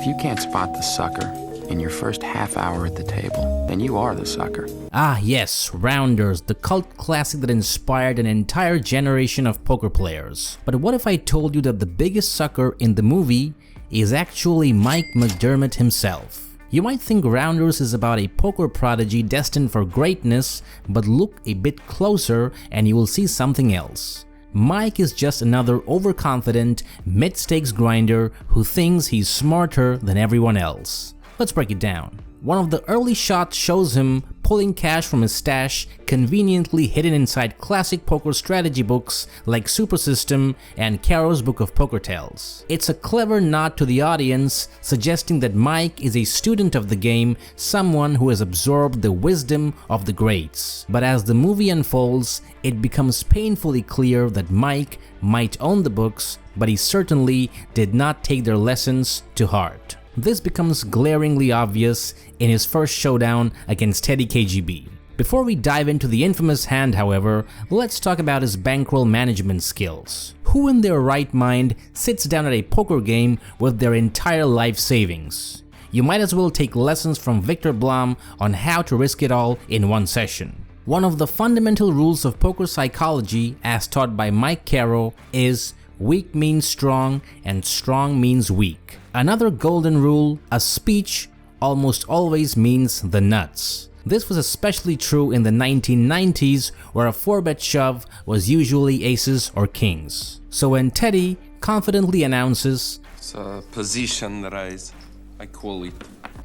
you can't spot the sucker in your first half hour at the table, then you are the sucker. Ah yes, Rounders, the cult classic that inspired an entire generation of poker players. But what if I told you that the biggest sucker in the movie is actually Mike McDermott himself? You might think Rounders is about a poker prodigy destined for greatness, but look a bit closer and you will see something else. Mike is just another overconfident, mid-stakes grinder who thinks he's smarter than everyone else. Let's break it down. One of the early shots shows him pulling cash from his stash conveniently hidden inside classic poker strategy books like Super System and Caro's Book of Poker Tales. It's a clever nod to the audience, suggesting that Mike is a student of the game, someone who has absorbed the wisdom of the greats. But as the movie unfolds, it becomes painfully clear that Mike might own the books, but he certainly did not take their lessons to heart. This becomes glaringly obvious in his first showdown against Teddy KGB. Before we dive into the infamous hand, however, let's talk about his bankroll management skills. Who in their right mind sits down at a poker game with their entire life savings? You might as well take lessons from Victor Blum on how to risk it all in one session. One of the fundamental rules of poker psychology, as taught by Mike Caro, is weak means strong and strong means weak. Another golden rule, a speech almost always means the nuts. This was especially true in the 1990s, where a 4-bet shove was usually aces or kings. So when Teddy confidently announces, "It's a position raise, I call it,"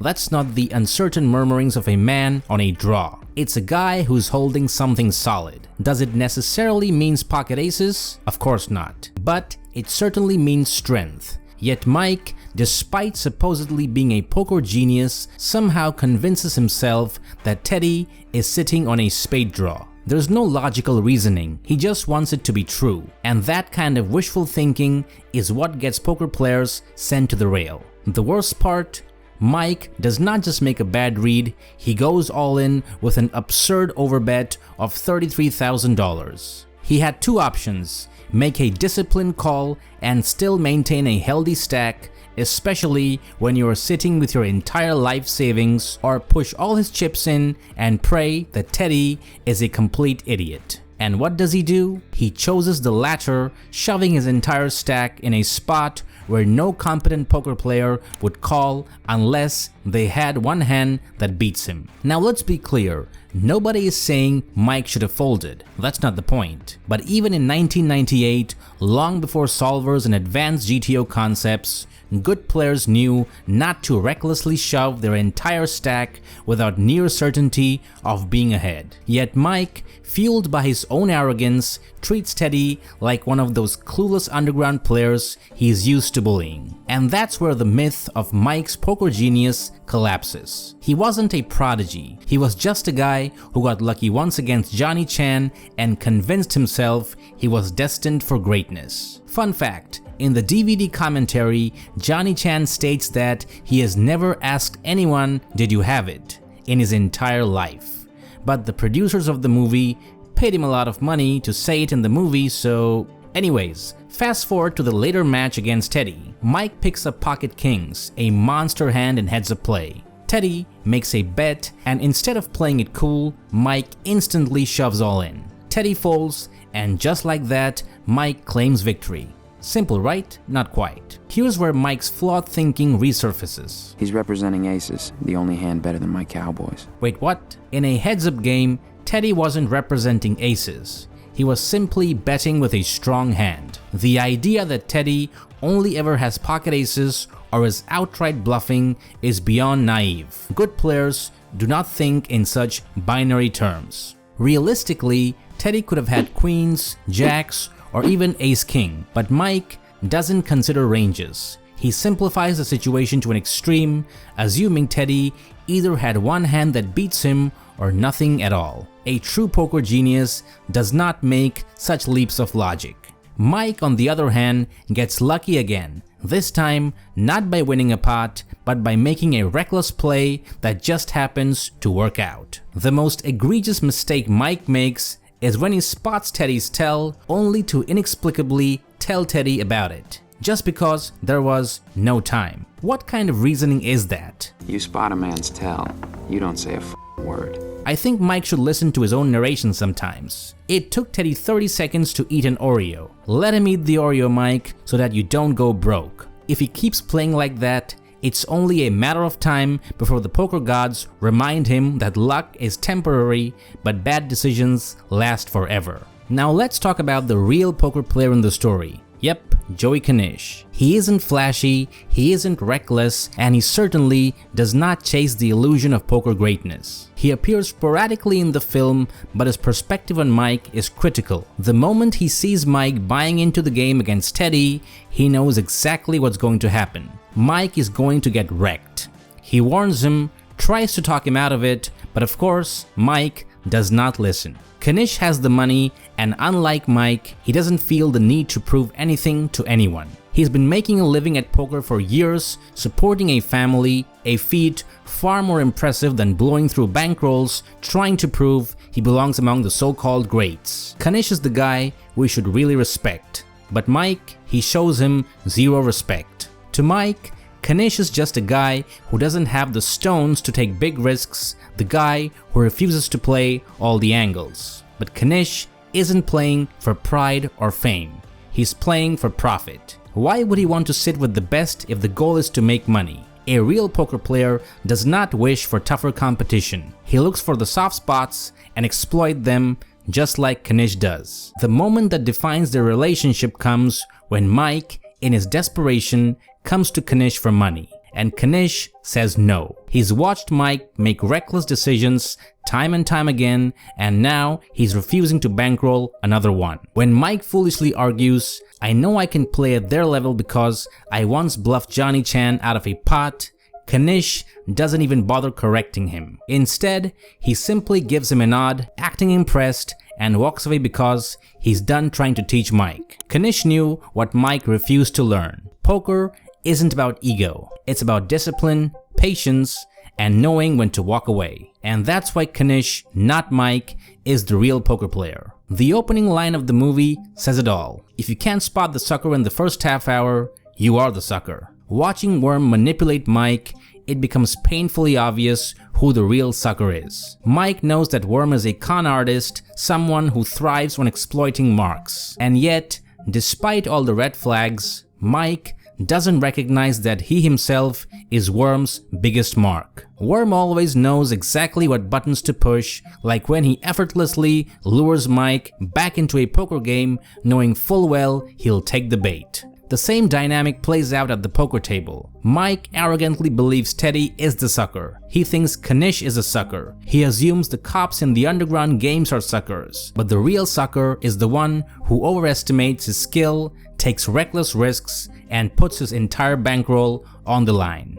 that's not the uncertain murmurings of a man on a draw. It's a guy who's holding something solid. Does it necessarily mean pocket aces? Of course not. But it certainly means strength. Yet Mike, despite supposedly being a poker genius, somehow convinces himself that Teddy is sitting on a spade draw. There's no logical reasoning, he just wants it to be true. And that kind of wishful thinking is what gets poker players sent to the rail. The worst part, Mike does not just make a bad read, he goes all in with an absurd overbet of $33,000. He had two options: make a disciplined call and still maintain a healthy stack, especially when you are sitting with your entire life savings, or push all his chips in and pray that Teddy is a complete idiot. And what does he do? He chooses the latter, shoving his entire stack in a spot where no competent poker player would call unless they had one hand that beats him. Now let's be clear, nobody is saying Mike should have folded, that's not the point. But even in 1998, long before solvers and advanced GTO concepts, good players knew not to recklessly shove their entire stack without near certainty of being ahead. Yet Mike, fueled by his own arrogance, treats Teddy like one of those clueless underground players he's used to bullying. And that's where the myth of Mike's poker genius collapses. He wasn't a prodigy, he was just a guy who got lucky once against Johnny Chan and convinced himself he was destined for greatness. Fun fact, in the DVD commentary, Johnny Chan states that he has never asked anyone, "Did you have it?" in his entire life. But the producers of the movie paid him a lot of money to say it in the movie, so anyways, fast forward to the later match against Teddy. Mike picks up pocket kings, a monster hand in heads up play. Teddy makes a bet, and instead of playing it cool, Mike instantly shoves all in. Teddy folds, and just like that, Mike claims victory. Simple, right? Not quite. Here's where Mike's flawed thinking resurfaces. He's representing aces, the only hand better than my Cowboys. Wait, what? In a heads-up game, Teddy wasn't representing aces. He was simply betting with a strong hand. The idea that Teddy only ever has pocket aces or is outright bluffing is beyond naive. Good players do not think in such binary terms. Realistically, Teddy could have had queens, jacks, or even ace-king, but Mike doesn't consider ranges. He simplifies the situation to an extreme, assuming Teddy either had one hand that beats him or nothing at all. A true poker genius does not make such leaps of logic. Mike, on the other hand, gets lucky again, this time not by winning a pot, but by making a reckless play that just happens to work out. The most egregious mistake Mike makes is when he spots Teddy's tell, only to inexplicably tell Teddy about it. just because there was no time. What kind of reasoning is that? You spot a man's tell. You don't say a word. I think Mike should listen to his own narration sometimes. It took Teddy 30 seconds to eat an Oreo. Let him eat the Oreo, Mike, so that you don't go broke. If he keeps playing like that, it's only a matter of time before the poker gods remind him that luck is temporary, but bad decisions last forever. Now let's talk about the real poker player in the story. Yep, Joey Knish. He isn't flashy, he isn't reckless, and he certainly does not chase the illusion of poker greatness. He appears sporadically in the film, but his perspective on Mike is critical. The moment he sees Mike buying into the game against Teddy, he knows exactly what's going to happen. Mike is going to get wrecked. He warns him, tries to talk him out of it, but of course, Mike does not listen. Knish has the money, and unlike Mike, he doesn't feel the need to prove anything to anyone. He's been making a living at poker for years, supporting a family, a feat far more impressive than blowing through bankrolls trying to prove he belongs among the so-called greats. Knish is the guy we should really respect, but Mike, he shows him zero respect. To Mike, Knish is just a guy who doesn't have the stones to take big risks, the guy who refuses to play all the angles. But Knish isn't playing for pride or fame. He's playing for profit. Why would he want to sit with the best if the goal is to make money? A real poker player does not wish for tougher competition. He looks for the soft spots and exploit them just like Knish does. The moment that defines their relationship comes when Mike, in his desperation, comes to Knish for money, and Knish says no. He's watched Mike make reckless decisions time and time again, and now he's refusing to bankroll another one. When Mike foolishly argues, "I know I can play at their level because I once bluffed Johnny Chan out of a pot," Knish doesn't even bother correcting him. Instead, he simply gives him a nod, acting impressed, and walks away because he's done trying to teach Mike. Knish knew what Mike refused to learn. Poker isn't about ego. It's about discipline, patience, and knowing when to walk away. And that's why Knish, not Mike, is the real poker player. The opening line of the movie says it all. If you can't spot the sucker in the first half hour, you are the sucker. Watching Worm manipulate Mike, it becomes painfully obvious who the real sucker is. Mike knows that Worm is a con artist, someone who thrives on exploiting marks. And yet, despite all the red flags, Mike doesn't recognize that he himself is Worm's biggest mark. Worm always knows exactly what buttons to push, like when he effortlessly lures Mike back into a poker game knowing full well he'll take the bait. The same dynamic plays out at the poker table. Mike arrogantly believes Teddy is the sucker. He thinks Knish is a sucker. He assumes the cops in the underground games are suckers. But the real sucker is the one who overestimates his skill, takes reckless risks, and puts his entire bankroll on the line.